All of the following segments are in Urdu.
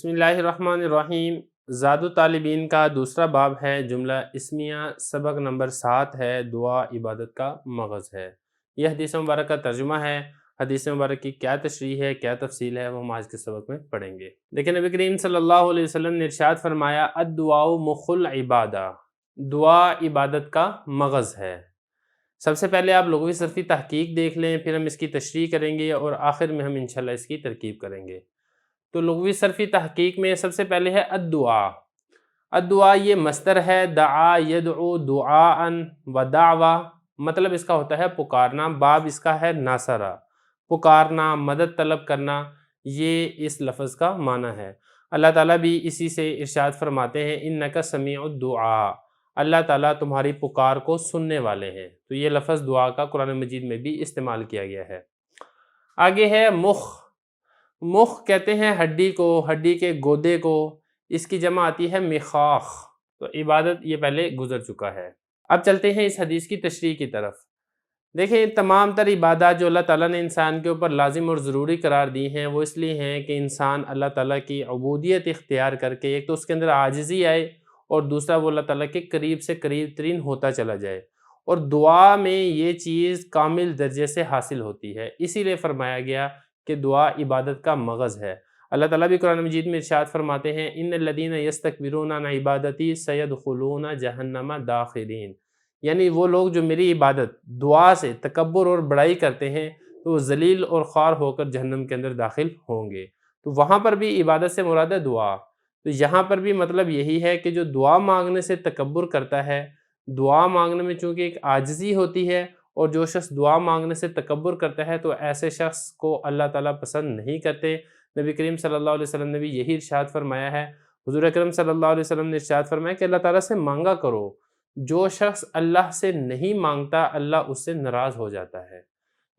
بسم اللہ الرحمن الرحیم۔ زاد الطالبین کا دوسرا باب ہے، جملہ اسمیہ، سبق نمبر 7 ہے، دعا عبادت کا مغز ہے۔ یہ حدیث مبارک کا ترجمہ ہے۔ حدیث مبارک کی کیا تشریح ہے، کیا تفصیل ہے، وہ ہم آج کے سبق میں پڑھیں گے۔ لیکن نبی کریم صلی اللہ علیہ وسلم نے ارشاد فرمایا، الدعاء مخ العبادہ، دعا عبادت کا مغز ہے۔ سب سے پہلے آپ لغوی صرفی تحقیق دیکھ لیں، پھر ہم اس کی تشریح کریں گے اور آخر میں ہم انشاءاللہ اس کی ترکیب کریں گے۔ تو لغوی صرفی تحقیق میں سب سے پہلے ہے الدعاء۔ الدعاء یہ مصدر ہے، دعا یدعو دعاء و دعوہ، مطلب اس کا ہوتا ہے پکارنا، باب اس کا ہے ناصرہ، پکارنا، مدد طلب کرنا، یہ اس لفظ کا معنی ہے۔ اللہ تعالیٰ بھی اسی سے ارشاد فرماتے ہیں، انک سمیع الدعاء، اللہ تعالیٰ تمہاری پکار کو سننے والے ہیں۔ تو یہ لفظ دعا کا قرآن مجید میں بھی استعمال کیا گیا ہے۔ آگے ہے مخ۔ مخ کہتے ہیں ہڈی کو، ہڈی کے گودے کو، اس کی جمع آتی ہے مخاخ۔ تو عبادت یہ پہلے گزر چکا ہے۔ اب چلتے ہیں اس حدیث کی تشریح کی طرف۔ دیکھیں، تمام تر عبادات جو اللہ تعالیٰ نے انسان کے اوپر لازم اور ضروری قرار دی ہیں، وہ اس لیے ہیں کہ انسان اللہ تعالیٰ کی عبودیت اختیار کر کے ایک تو اس کے اندر عاجزی آئے، اور دوسرا وہ اللہ تعالیٰ کے قریب سے قریب ترین ہوتا چلا جائے، اور دعا میں یہ چیز کامل درجے سے حاصل ہوتی ہے۔ اسی لیے فرمایا گیا کہ دعا عبادت کا مغز ہے۔ اللہ تعالیٰ بھی قرآن مجید میں ارشاد فرماتے ہیں، ان الذین یستکبرون عن عبادتی سیدخلون جہنم داخرین، یعنی وہ لوگ جو میری عبادت دعا سے تکبر اور بڑائی کرتے ہیں تو وہ ذلیل اور خوار ہو کر جہنم کے اندر داخل ہوں گے۔ تو وہاں پر بھی عبادت سے مراد ہے دعا۔ تو یہاں پر بھی مطلب یہی ہے کہ جو دعا مانگنے سے تکبر کرتا ہے، دعا مانگنے میں چونکہ ایک عاجزی ہوتی ہے، اور جو شخص دعا مانگنے سے تکبر کرتا ہے تو ایسے شخص کو اللہ تعالیٰ پسند نہیں کرتے۔ نبی کریم صلی اللہ علیہ وسلم نے بھی یہی ارشاد فرمایا ہے۔ حضور اکرم صلی اللہ علیہ وسلم نے ارشاد فرمایا کہ اللہ تعالیٰ سے مانگا کرو، جو شخص اللہ سے نہیں مانگتا اللہ اس سے ناراض ہو جاتا ہے۔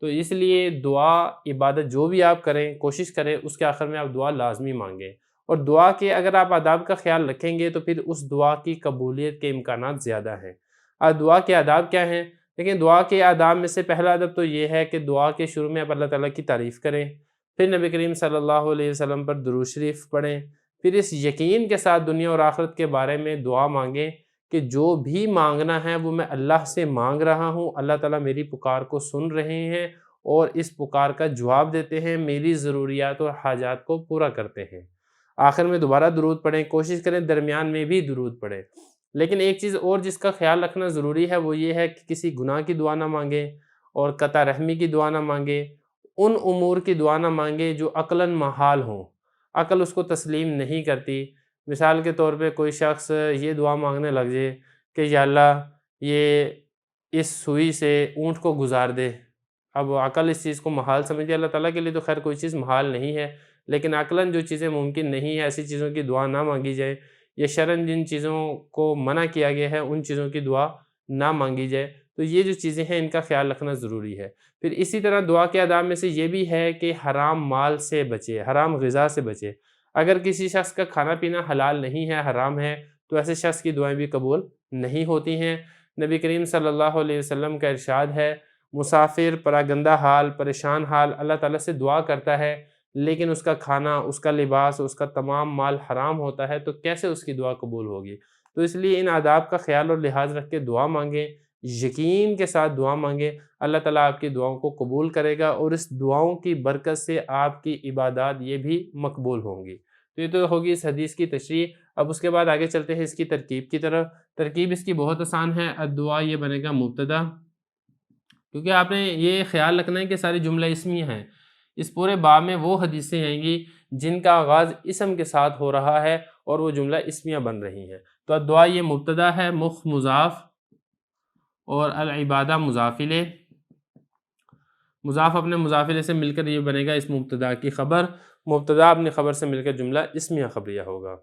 تو اس لیے دعا عبادت جو بھی آپ کریں، کوشش کریں اس کے آخر میں آپ دعا لازمی مانگیں، اور دعا کے اگر آپ آداب کا خیال رکھیں گے تو پھر اس دعا کی قبولیت کے امکانات زیادہ ہیں۔ دعا کے آداب کیا ہیں؟ لیکن دعا کے آداب میں سے پہلا ادب تو یہ ہے کہ دعا کے شروع میں آپ اللہ تعالیٰ کی تعریف کریں، پھر نبی کریم صلی اللہ علیہ وسلم پر درود شریف پڑھیں، پھر اس یقین کے ساتھ دنیا اور آخرت کے بارے میں دعا مانگیں کہ جو بھی مانگنا ہے وہ میں اللہ سے مانگ رہا ہوں، اللہ تعالیٰ میری پکار کو سن رہے ہیں اور اس پکار کا جواب دیتے ہیں، میری ضروریات اور حاجات کو پورا کرتے ہیں۔ آخر میں دوبارہ درود پڑھیں، کوشش کریں درمیان میں بھی درود پڑھیں۔ لیکن ایک چیز اور جس کا خیال رکھنا ضروری ہے وہ یہ ہے کہ کسی گناہ کی دعا نہ مانگیں اور قطع رحمی کی دعا نہ مانگیں، ان امور کی دعا نہ مانگیں جو عقلاً محال ہوں، عقل اس کو تسلیم نہیں کرتی۔ مثال کے طور پہ کوئی شخص یہ دعا مانگنے لگ جائے کہ یا اللہ یہ اس سوئی سے اونٹ کو گزار دے۔ اب عقل اس چیز کو محال سمجھے، اللہ تعالیٰ کے لیے تو خیر کوئی چیز محال نہیں ہے، لیکن عقلاً جو چیزیں ممکن نہیں ہیں ایسی چیزوں کی دعا نہ مانگی جائے، یا شرعاً جن چیزوں کو منع کیا گیا ہے ان چیزوں کی دعا نہ مانگی جائے۔ تو یہ جو چیزیں ہیں ان کا خیال رکھنا ضروری ہے۔ پھر اسی طرح دعا کے آداب میں سے یہ بھی ہے کہ حرام مال سے بچے، حرام غذا سے بچے۔ اگر کسی شخص کا کھانا پینا حلال نہیں ہے، حرام ہے، تو ایسے شخص کی دعائیں بھی قبول نہیں ہوتی ہیں۔ نبی کریم صلی اللہ علیہ وسلم کا ارشاد ہے، مسافر پراگندہ حال، پریشان حال اللہ تعالیٰ سے دعا کرتا ہے، لیکن اس کا کھانا، اس کا لباس، اس کا تمام مال حرام ہوتا ہے، تو کیسے اس کی دعا قبول ہوگی؟ تو اس لیے ان آداب کا خیال اور لحاظ رکھ کے دعا مانگیں، یقین کے ساتھ دعا مانگیں، اللہ تعالیٰ آپ کی دعاؤں کو قبول کرے گا، اور اس دعاؤں کی برکت سے آپ کی عبادات یہ بھی مقبول ہوں گی۔ تو یہ تو ہوگی اس حدیث کی تشریح۔ اب اس کے بعد آگے چلتے ہیں اس کی ترکیب کی طرف۔ ترکیب اس کی بہت آسان ہے، الدعاء یہ بنے گا مبتدا، کیونکہ آپ نے یہ خیال رکھنا ہے کہ ساری جملہ اسمیہ ہیں۔ اس پورے باب میں وہ حدیثیں آئیں گی جن کا آغاز اسم کے ساتھ ہو رہا ہے اور وہ جملہ اسمیہ بن رہی ہیں۔ تو الدعاء یہ مبتدا ہے، مخ مضاف اور العبادہ مضاف الیہ، مضاف اپنے مضاف الیہ سے مل کر یہ بنے گا اس مبتدا کی خبر، مبتدا اپنی خبر سے مل کر جملہ اسمیہ خبریہ ہوگا۔